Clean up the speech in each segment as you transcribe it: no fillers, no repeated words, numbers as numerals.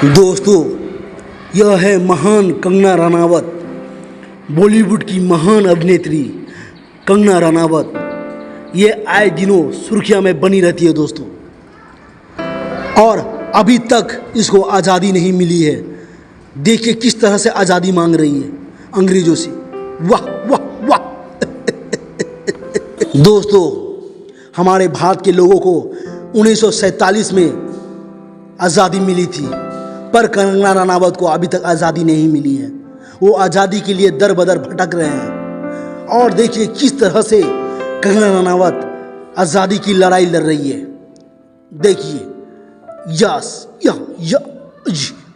दोस्तों, यह है महान कंगना रनावत, बॉलीवुड की महान अभिनेत्री कंगना रनावत। ये आए दिनों सुर्खियों में बनी रहती है दोस्तों, और अभी तक इसको आज़ादी नहीं मिली है। देखिए किस तरह से आज़ादी मांग रही है अंग्रेजों से। वाह वाह वाह। दोस्तों, हमारे भारत के लोगों को 1947 में आज़ादी मिली थी, पर कंगना रनावत को अभी तक आज़ादी नहीं मिली है। वो आज़ादी के लिए दर बदर भटक रहे हैं। और देखिए किस तरह से कंगना रनावत आज़ादी की लड़ाई लड़ रही है। देखिए, यस या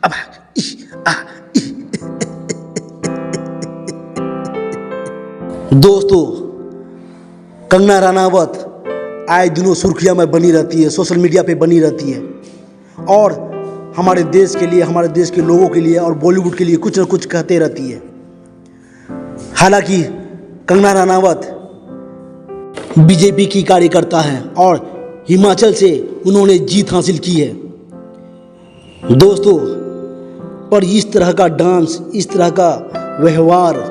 अब दोस्तों, कंगना रनावत आए दिनों सुर्खियों में बनी रहती है, सोशल मीडिया पे बनी रहती है, और हमारे देश के लिए, हमारे देश के लोगों के लिए और बॉलीवुड के लिए कुछ न कुछ कहते रहती है। हालांकि कंगना रनावत बीजेपी की कार्यकर्ता है और हिमाचल से उन्होंने जीत हासिल की है दोस्तों। पर इस तरह का डांस, इस तरह का व्यवहार,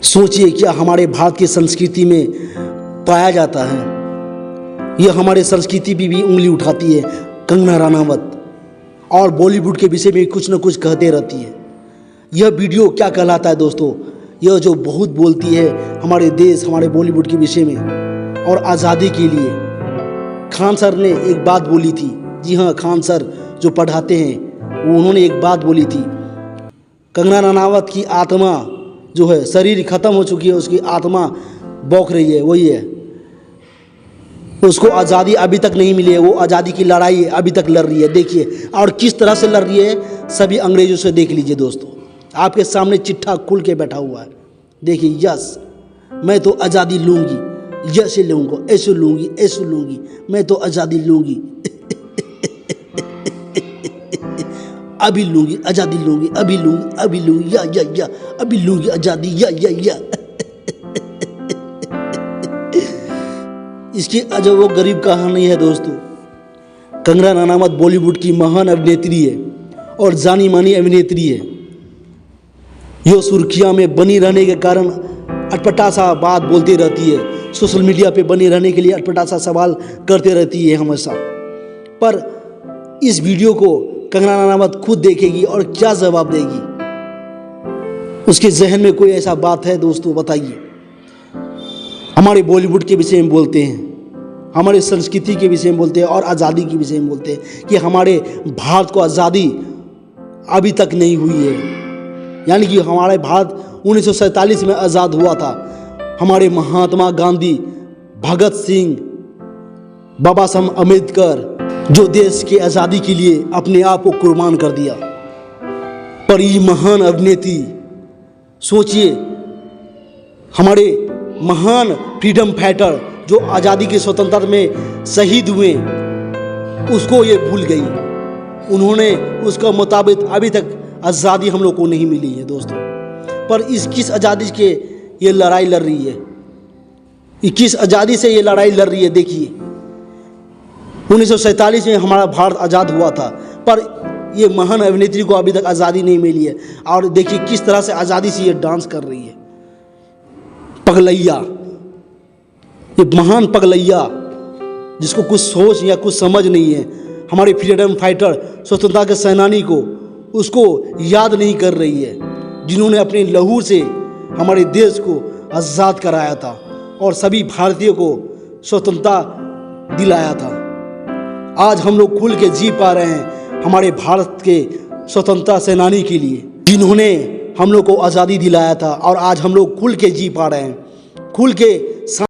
सोचिए क्या हमारे भारत की संस्कृति में पाया जाता है। यह हमारे संस्कृति भी उंगली उठाती है कंगना रनावत, और बॉलीवुड के विषय में कुछ न कुछ कहते रहती है। यह वीडियो क्या कहलाता है दोस्तों? यह जो बहुत बोलती है हमारे देश, हमारे बॉलीवुड के विषय में और आज़ादी के लिए। खान सर ने एक बात बोली थी, जी हाँ, खान सर जो पढ़ाते हैं उन्होंने एक बात बोली थी, कंगना रनावत की आत्मा जो है, शरीर खत्म हो चुकी है, उसकी आत्मा बौख रही है, वही है। उसको आज़ादी अभी तक नहीं मिली है, वो आज़ादी की लड़ाई अभी तक लड़ रही है। देखिए, और किस तरह से लड़ रही है सभी अंग्रेजों से। देख लीजिए दोस्तों, आपके सामने चिट्ठा खुल के बैठा हुआ है। देखिए, यस मैं तो आज़ादी लूँगी, ऐसे लूँगा, ऐसे लूँगी, ऐसे लूँगी, मैं तो आज़ादी लूँगी, अभी लूँगी आज़ादी, लूँगी अभी, लूँगी अभी, लूँगी या अभी लूँगी आज़ादी या। इसकी अजब वो गरीब कहानी है दोस्तों। कंगना रनावत बॉलीवुड की महान अभिनेत्री है और जानी मानी अभिनेत्री है। यह सुर्खियों में बनी रहने के कारण अटपटा सा बात बोलती रहती है, सोशल मीडिया पे बनी रहने के लिए अटपटा सा सवाल करते रहती है हमेशा। पर इस वीडियो को कंगना रनावत खुद देखेगी और क्या जवाब देगी? उसके जहन में कोई ऐसा बात है दोस्तों? बताइए। हमारे बॉलीवुड के विषय में बोलते हैं, हमारे संस्कृति के विषय में बोलते हैं और आज़ादी के विषय में बोलते हैं कि हमारे भारत को आज़ादी अभी तक नहीं हुई है। यानी कि हमारे भारत 1947 में आज़ाद हुआ था। हमारे महात्मा गांधी, भगत सिंह, बाबा साहब अम्बेडकर, जो देश के आज़ादी के लिए अपने आप को कुर्बान कर दिया। पर ये महान अभिनेत्री, सोचिए, हमारे महान फ्रीडम फाइटर जो आज़ादी की स्वतंत्रता में शहीद हुए, उसको ये भूल गई। उन्होंने उसका मुताबिक अभी तक आज़ादी हम लोग को नहीं मिली है दोस्तों। पर इस किस आज़ादी के ये लड़ाई लड़ रही है, किस आज़ादी से ये लड़ाई लड़ रही है? देखिए, 1947 में हमारा भारत आज़ाद हुआ था, पर ये महान अभिनेत्री को अभी तक आज़ादी नहीं मिली है। और देखिए किस तरह से आज़ादी से ये डांस कर रही है। पगलैया, ये महान पगलैया जिसको कुछ सोच या कुछ समझ नहीं है, हमारे फ्रीडम फाइटर, स्वतंत्रता के सेनानी को, उसको याद नहीं कर रही है, जिन्होंने अपने लहू से हमारे देश को आज़ाद कराया था और सभी भारतीयों को स्वतंत्रता दिलाया था। आज हम लोग खुल के जी पा रहे हैं हमारे भारत के स्वतंत्रता सेनानी के लिए, जिन्होंने हम लोग को आज़ादी दिलाया था, और आज हम लोग खुल के जी पा रहे हैं, खुल के